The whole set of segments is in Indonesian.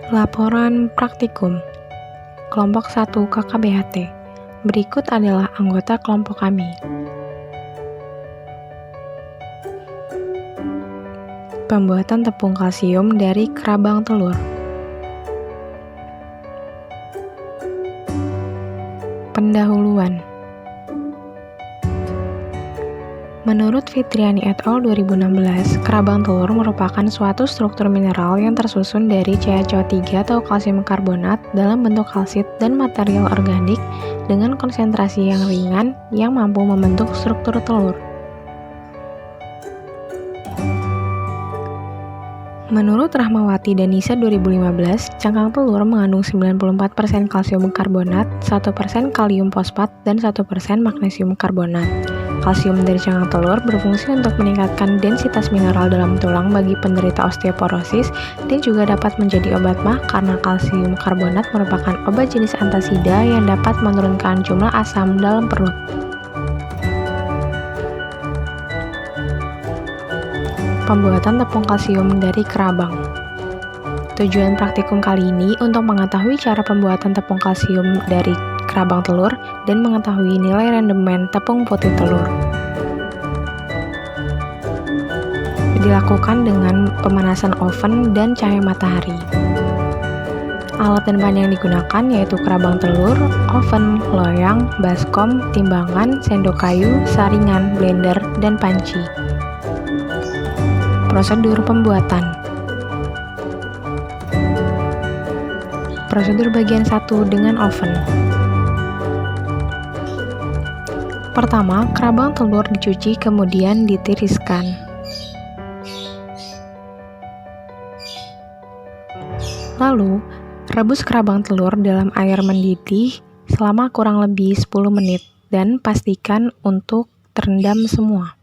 Laporan praktikum Kelompok 1 KKBHT. Berikut adalah anggota kelompok kami. Pembuatan tepung kalsium dari kerabang telur. Pendahuluan. Menurut Fitriani et al. 2016, kerabang telur merupakan suatu struktur mineral yang tersusun dari CaCO3 atau kalsium karbonat dalam bentuk kalsit dan material organik dengan konsentrasi yang ringan yang mampu membentuk struktur telur. Menurut Rahmawati dan Nisa 2015, cangkang telur mengandung 94% kalsium karbonat, 1% kalium fosfat, dan 1% magnesium karbonat. Kalsium dari cangkang telur berfungsi untuk meningkatkan densitas mineral dalam tulang bagi penderita osteoporosis dan juga dapat menjadi obat MAH karena kalsium karbonat merupakan obat jenis antasida yang dapat menurunkan jumlah asam dalam perut. Pembuatan tepung kalsium dari kerabang. Tujuan praktikum kali ini untuk mengetahui cara pembuatan tepung kalsium dari kerabang telur dan mengetahui nilai rendemen tepung putih telur. Dilakukan dengan pemanasan oven dan cahaya matahari. Alat dan bahan yang digunakan yaitu kerabang telur, oven, loyang, baskom, timbangan, sendok kayu, saringan, blender, dan panci. Prosedur pembuatan. Prosedur bagian 1 dengan oven. Pertama, kerabang telur dicuci kemudian ditiriskan. Lalu, rebus kerabang telur dalam air mendidih selama kurang lebih 10 menit dan pastikan untuk terendam semua.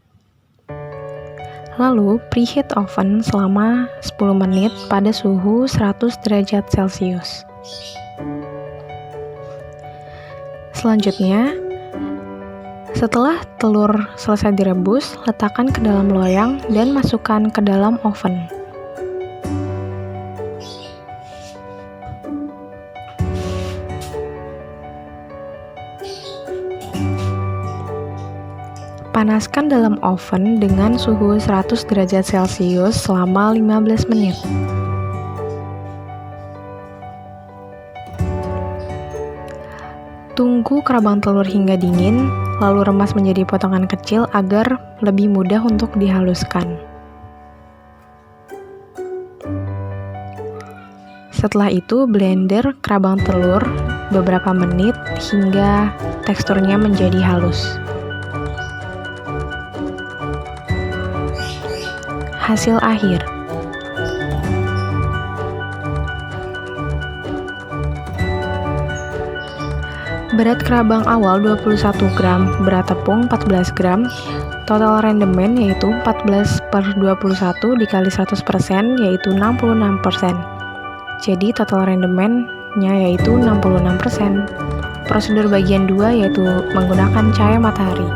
Lalu, preheat oven selama 10 menit pada suhu 100 derajat Celcius. Selanjutnya, setelah telur selesai direbus, letakkan ke dalam loyang dan masukkan ke dalam oven. Panaskan dalam oven dengan suhu 100 derajat Celcius selama 15 menit. Tunggu kerabang telur hingga dingin, lalu remas menjadi potongan kecil agar lebih mudah untuk dihaluskan. Setelah itu, blender kerabang telur beberapa menit hingga teksturnya menjadi halus. Hasil akhir. Berat kerabang awal 21 gram, berat tepung 14 gram, total rendemen yaitu 14/21 dikali 100% yaitu 66%. Jadi total rendemennya yaitu 66%. Prosedur bagian 2 yaitu menggunakan cahaya matahari.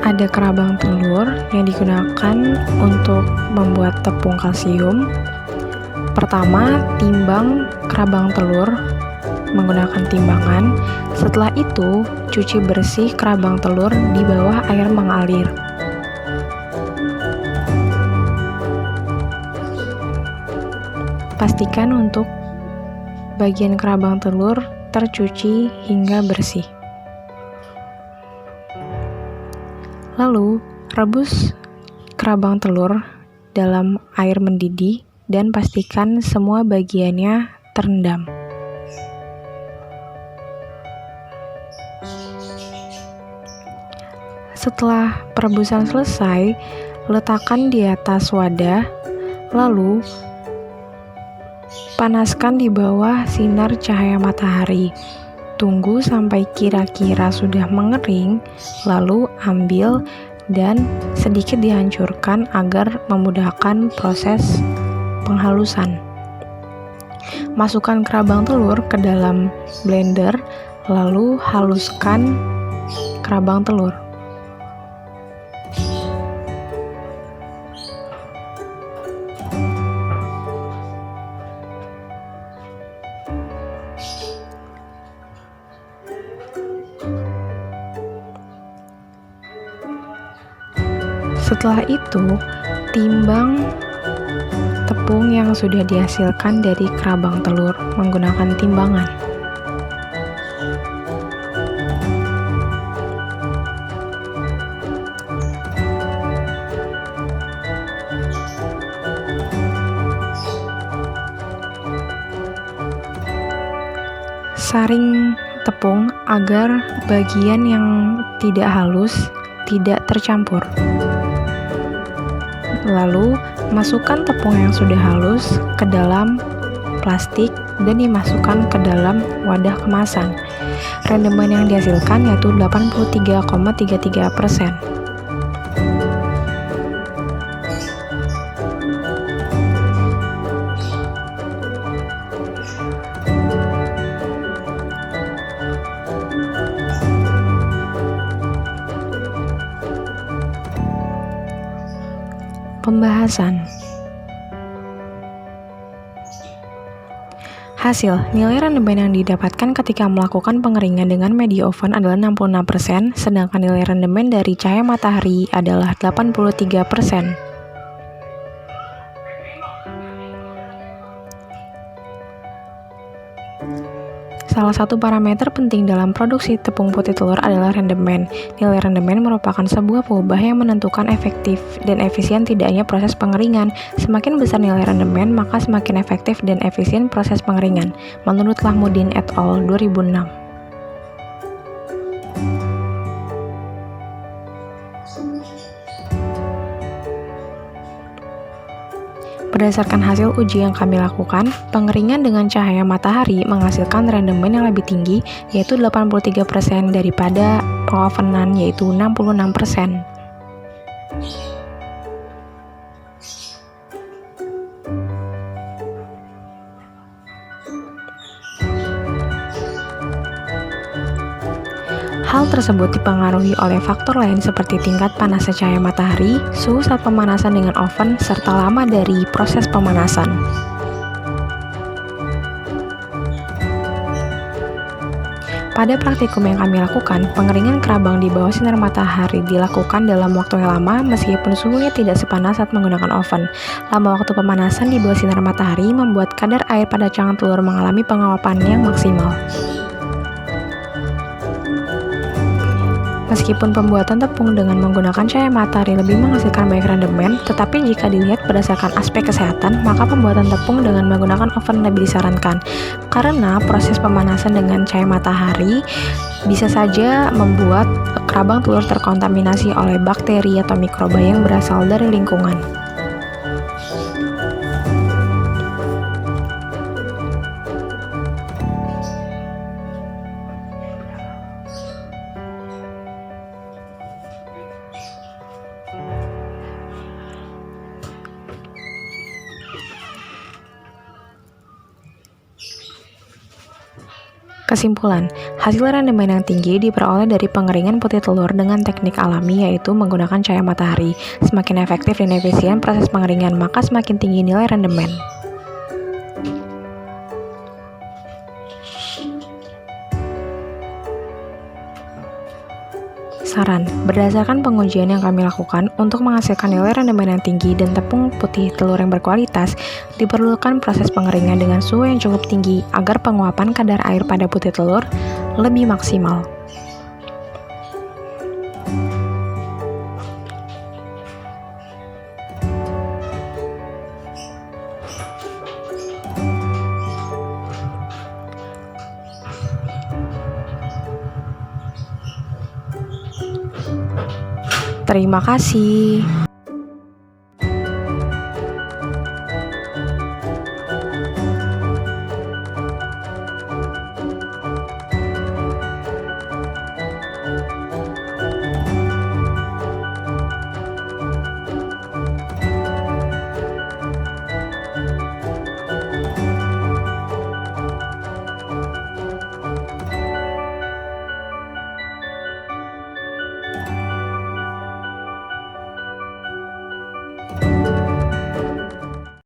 Ada kerabang telur yang digunakan untuk membuat tepung kalsium. Pertama, timbang kerabang telur menggunakan timbangan. Setelah itu, cuci bersih kerabang telur di bawah air mengalir. Pastikan untuk bagian kerabang telur tercuci hingga bersih. Lalu, rebus kerabang telur dalam air mendidih dan pastikan semua bagiannya terendam. Setelah perebusan selesai, letakkan di atas wadah, lalu panaskan di bawah sinar cahaya matahari. Tunggu sampai kira-kira sudah mengering, lalu ambil dan sedikit dihancurkan agar memudahkan proses penghalusan. Masukkan kerabang telur ke dalam blender, lalu haluskan kerabang telur. Setelah itu, timbang tepung yang sudah dihasilkan dari kerabang telur menggunakan timbangan. Saring tepung agar bagian yang tidak halus tidak tercampur. Lalu, masukkan tepung yang sudah halus ke dalam plastik dan dimasukkan ke dalam wadah kemasan. Rendemen yang dihasilkan yaitu 83,33%. Pembahasan. Hasil, nilai rendemen yang didapatkan ketika melakukan pengeringan dengan media oven adalah 66%, sedangkan nilai rendemen dari cahaya matahari adalah 83%. Salah satu parameter penting dalam produksi tepung putih telur adalah rendemen. Nilai rendemen merupakan sebuah pengubah yang menentukan efektif dan efisien tidaknya proses pengeringan. Semakin besar nilai rendemen, maka semakin efektif dan efisien proses pengeringan. Menurut Lahmudin et al. 2006. Berdasarkan hasil uji yang kami lakukan, pengeringan dengan cahaya matahari menghasilkan rendemen yang lebih tinggi, yaitu 83% daripada pengovenan, yaitu 66%. Hal tersebut dipengaruhi oleh faktor lain seperti tingkat panasnya cahaya matahari, suhu saat pemanasan dengan oven, serta lama dari proses pemanasan. Pada praktikum yang kami lakukan, pengeringan kerabang di bawah sinar matahari dilakukan dalam waktu yang lama meskipun suhunya tidak sepanas saat menggunakan oven. Lama waktu pemanasan di bawah sinar matahari membuat kadar air pada cangkang telur mengalami penguapan yang maksimal. Meskipun pembuatan tepung dengan menggunakan cahaya matahari lebih menghasilkan banyak rendemen, tetapi jika dilihat berdasarkan aspek kesehatan, maka pembuatan tepung dengan menggunakan oven lebih disarankan. Karena proses pemanasan dengan cahaya matahari bisa saja membuat kerabang telur terkontaminasi oleh bakteri atau mikroba yang berasal dari lingkungan. Kesimpulan, hasil rendemen yang tinggi diperoleh dari pengeringan putih telur dengan teknik alami, yaitu menggunakan cahaya matahari. Semakin efektif dan efisien proses pengeringan, maka semakin tinggi nilai rendemen. Saran, berdasarkan pengujian yang kami lakukan, untuk menghasilkan nilai rendemen yang tinggi dan tepung putih telur yang berkualitas, diperlukan proses pengeringan dengan suhu yang cukup tinggi agar penguapan kadar air pada putih telur lebih maksimal. Terima kasih.